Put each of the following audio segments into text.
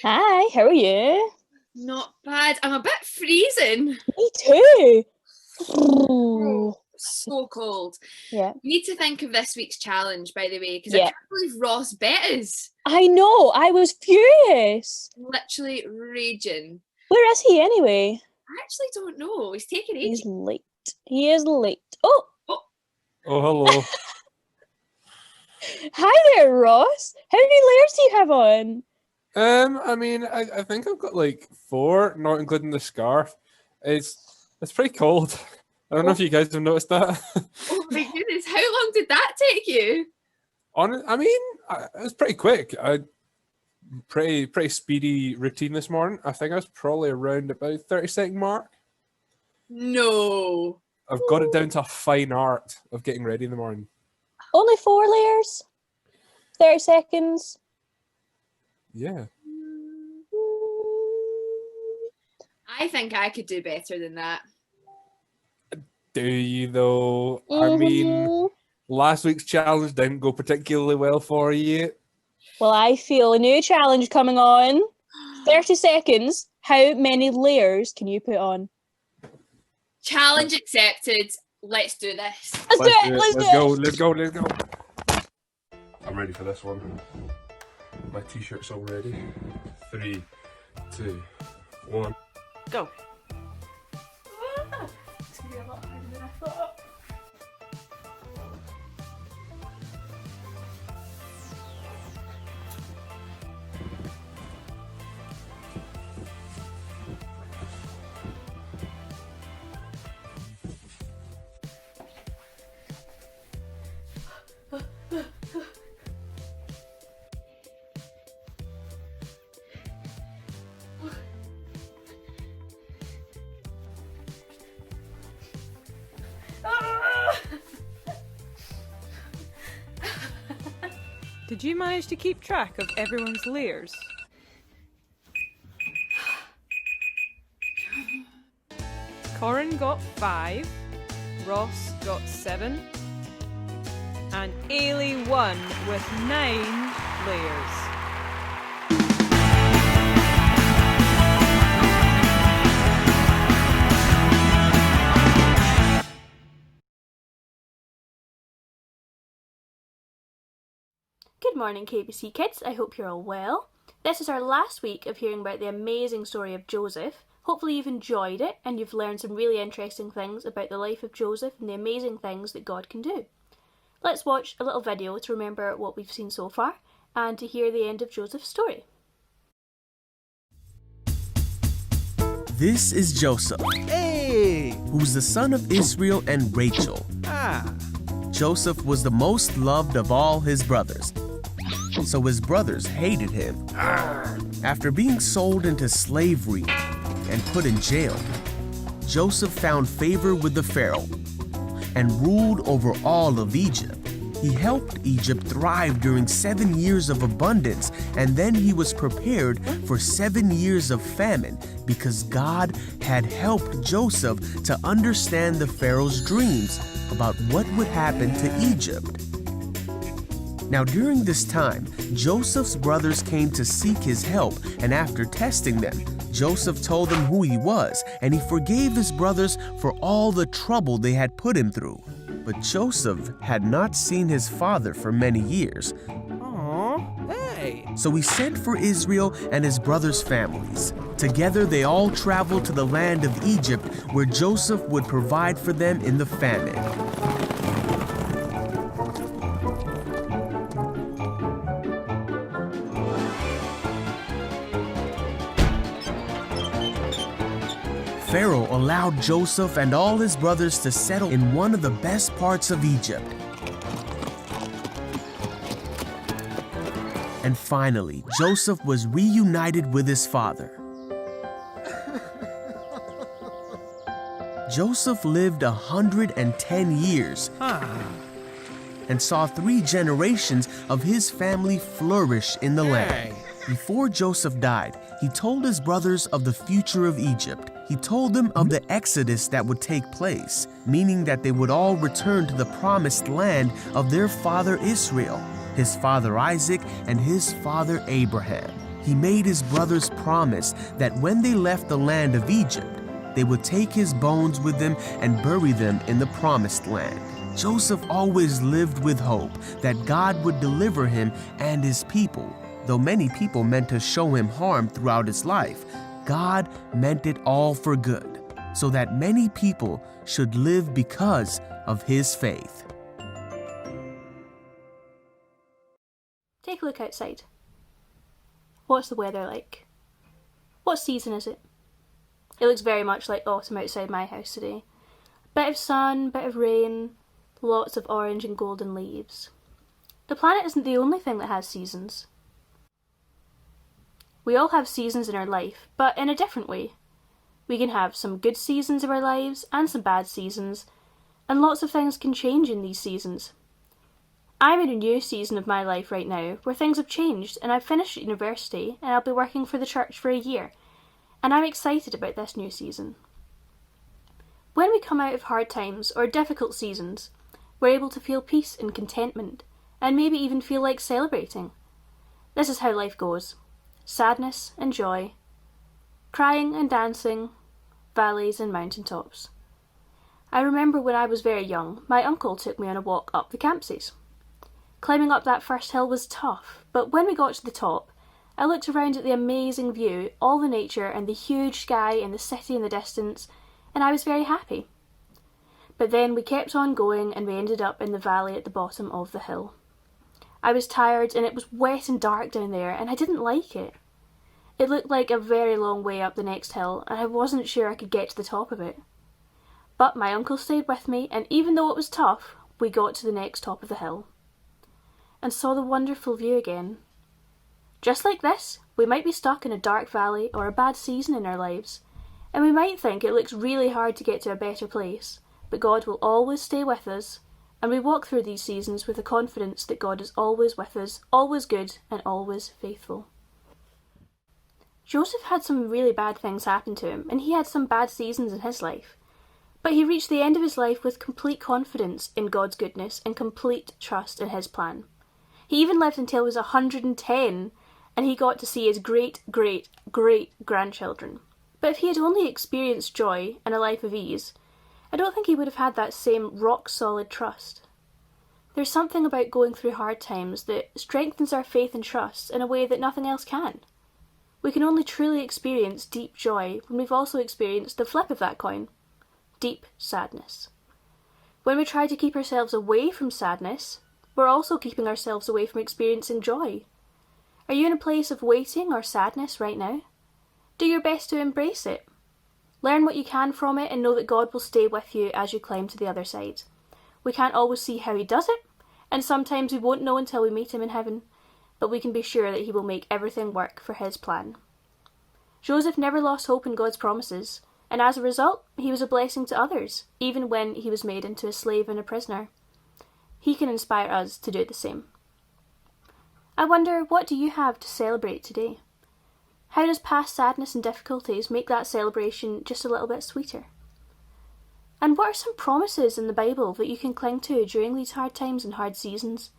Hi, how are you? Not bad. I'm a bit freezing. Me too. Oh, so cold. Yeah. We need to think of this week's challenge, by the way, because I Yeah. can't believe Ross bet us. I know, I was furious. Literally raging. Where is he anyway? I actually don't know. He's taking He's ages. late. He is late. Oh, Oh, hello. hi there, Ross. How many layers do you have on? I think I've got like 4, not including the scarf. It's pretty cold. I don't know if you guys have noticed that. Oh my goodness, how long did that take you? It was pretty quick. Pretty speedy routine this morning. I think I was probably around about 30-second mark. No. I've got it down to a fine art of getting ready in the morning. Only 4 layers? 30 seconds? Yeah. I think I could do better than that. Do you though? I mean, last week's challenge didn't go particularly well for you. Well, I feel a new challenge coming on. 30 seconds. How many layers can you put on? Challenge accepted. Let's do this. Let's go. Let's go. I'm ready for this one. My t-shirt's all ready. 3, 2, 1. Go. It's going to be a lot harder than I thought. Did you manage to keep track of everyone's layers? Corin got 5, Ross got 7, and Ailey won with 9 layers. Good morning, KBC Kids. I hope you're all well. This is our last week of hearing about the amazing story of Joseph. Hopefully you've enjoyed it and you've learned some really interesting things about the life of Joseph and the amazing things that God can do. Let's watch a little video to remember what we've seen so far and to hear the end of Joseph's story. This is Joseph, who's the son of Israel and Rachel. Joseph was the most loved of all his brothers, so his brothers hated him. After being sold into slavery and put in jail, Joseph found favor with the Pharaoh and ruled over all of Egypt. He helped Egypt thrive during 7 years of abundance, and then he was prepared for 7 years of famine because God had helped Joseph to understand the Pharaoh's dreams about what would happen to Egypt. Now during this time, Joseph's brothers came to seek his help, and after testing them, Joseph told them who he was, and he forgave his brothers for all the trouble they had put him through. But Joseph had not seen his father for many years. So he sent for Israel and his brothers' families. Together they all traveled to the land of Egypt, where Joseph would provide for them in the famine. Pharaoh allowed Joseph and all his brothers to settle in one of the best parts of Egypt. And finally, Joseph was reunited with his father. Joseph lived 110 years and saw 3 generations of his family flourish in the land. Before Joseph died, he told his brothers of the future of Egypt. He told them of the exodus that would take place, meaning that they would all return to the promised land of their father Israel, his father Isaac, and his father Abraham. He made his brothers promise that when they left the land of Egypt, they would take his bones with them and bury them in the promised land. Joseph always lived with hope that God would deliver him and his people. Though many people meant to show him harm throughout his life, God meant it all for good, so that many people should live because of his faith. Take a look outside. What's the weather like? What season is it? It looks very much like autumn outside my house today. Bit of sun, bit of rain, lots of orange and golden leaves. The planet isn't the only thing that has seasons. We all have seasons in our life, but in a different way. We can have some good seasons of our lives and some bad seasons, and lots of things can change in these seasons. I'm in a new season of my life right now where things have changed, and I've finished university and I'll be working for the church for a year, and I'm excited about this new season. When we come out of hard times or difficult seasons, we're able to feel peace and contentment, and maybe even feel like celebrating. This is how life goes. Sadness and joy, crying and dancing, valleys and mountaintops. I remember when I was very young, my uncle took me on a walk up the Campsies. Climbing up that first hill was tough, but when we got to the top, I looked around at the amazing view, all the nature and the huge sky and the city in the distance, and I was very happy. But then we kept on going and we ended up in the valley at the bottom of the hill. I was tired and it was wet and dark down there and I didn't like it. It looked like a very long way up the next hill and I wasn't sure I could get to the top of it. But my uncle stayed with me, and even though it was tough, we got to the next top of the hill and saw the wonderful view again. Just like this, we might be stuck in a dark valley or a bad season in our lives, and we might think it looks really hard to get to a better place, but God will always stay with us, and we walk through these seasons with the confidence that God is always with us, always good and always faithful. Joseph had some really bad things happen to him, and he had some bad seasons in his life, but he reached the end of his life with complete confidence in God's goodness and complete trust in his plan. He even lived until he was 110, and he got to see his great-great-great-grandchildren. But if he had only experienced joy and a life of ease, I don't think he would have had that same rock-solid trust. There's something about going through hard times that strengthens our faith and trust in a way that nothing else can. We can only truly experience deep joy when we've also experienced the flip of that coin, deep sadness. When we try to keep ourselves away from sadness, we're also keeping ourselves away from experiencing joy. Are you in a place of waiting or sadness right now? Do your best to embrace it. Learn what you can from it and know that God will stay with you as you climb to the other side. We can't always see how he does it, and sometimes we won't know until we meet him in heaven, but we can be sure that he will make everything work for his plan. Joseph never lost hope in God's promises, and as a result, he was a blessing to others, even when he was made into a slave and a prisoner. He can inspire us to do the same. I wonder, what do you have to celebrate today? How does past sadness and difficulties make that celebration just a little bit sweeter? And what are some promises in the Bible that you can cling to during these hard times and hard seasons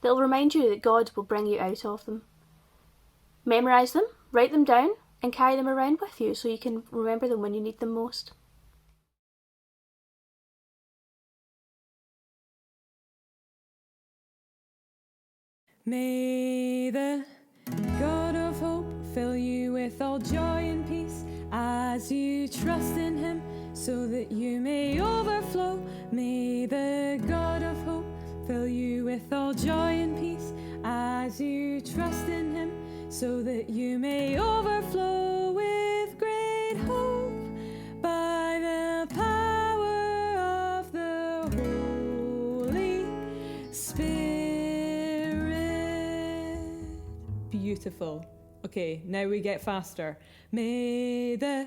that will remind you that God will bring you out of them? Memorise them, write them down, and carry them around with you so you can remember them when you need them most. May the God of hope fill you with all joy and peace as you trust in him, so that you may overflow. May the God of hope fill you with all joy and peace as you trust in him, so that you may overflow with great hope by the power of the Holy Spirit. Beautiful. Okay, now we get faster. May the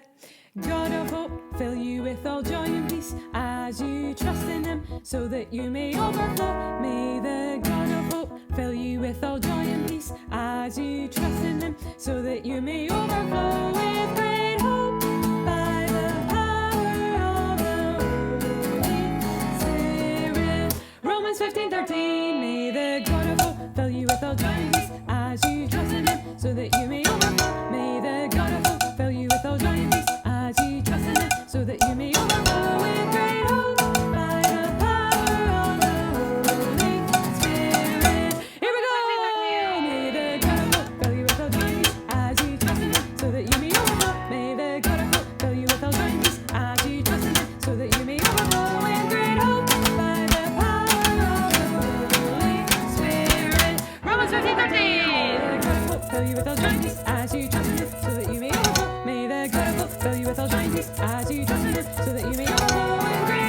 God of hope fill you with all joy and peace as you trust in him, so that you may overflow. May the God of hope fill you with all joy and peace as you trust in him, so that you may overflow with great hope by the power of the Holy Spirit. Romans 15:13. May the God of hope fill you with all joy and peace as you trust in him, so that you may overflow. God will fill you with all joy and peace as you trust in Him, so that you may overflow in grace.